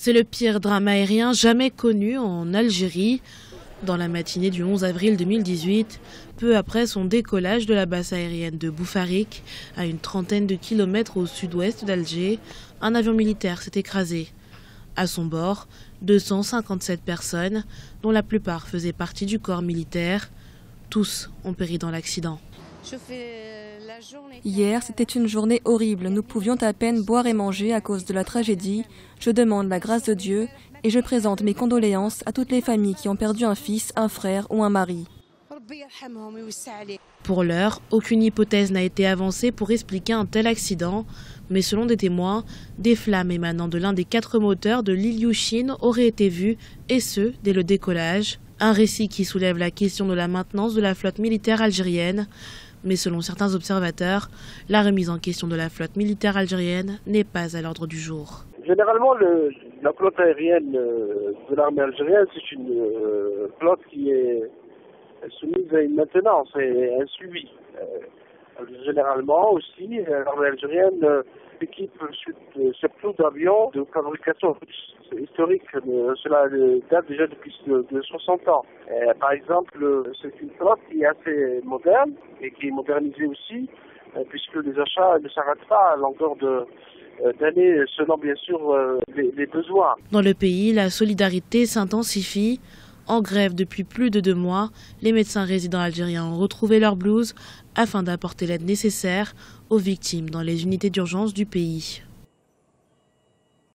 C'est le pire drame aérien jamais connu en Algérie. Dans la matinée du 11 avril 2018, peu après son décollage de la base aérienne de Boufarik, à une trentaine de kilomètres au sud-ouest d'Alger, un avion militaire s'est écrasé. À son bord, 257 personnes, dont la plupart faisaient partie du corps militaire. Tous ont péri dans l'accident. Hier, c'était une journée horrible. Nous pouvions à peine boire et manger à cause de la tragédie. Je demande la grâce de Dieu et je présente mes condoléances à toutes les familles qui ont perdu un fils, un frère ou un mari. Pour l'heure, aucune hypothèse n'a été avancée pour expliquer un tel accident, mais selon des témoins, des flammes émanant de l'un des 4 moteurs de l'Ilyushin auraient été vues, et ce, dès le décollage. Un récit qui soulève la question de la maintenance de la flotte militaire algérienne. Mais selon certains observateurs, la remise en question de la flotte militaire algérienne n'est pas à l'ordre du jour. Généralement, la flotte aérienne de l'armée algérienne, c'est une flotte qui est soumise à une maintenance et un suivi. Généralement aussi, l'armée algérienne équipe surtout d'avions de fabrication historique. Cela date déjà depuis de 60 ans. Par exemple, c'est une flotte qui est assez moderne et qui est modernisée aussi, puisque les achats ne s'arrêtent pas à longueur d'années, selon bien sûr les besoins. Dans le pays, la solidarité s'intensifie. En grève depuis plus de 2 mois, les médecins résidents algériens ont retrouvé leur blouse afin d'apporter l'aide nécessaire aux victimes dans les unités d'urgence du pays.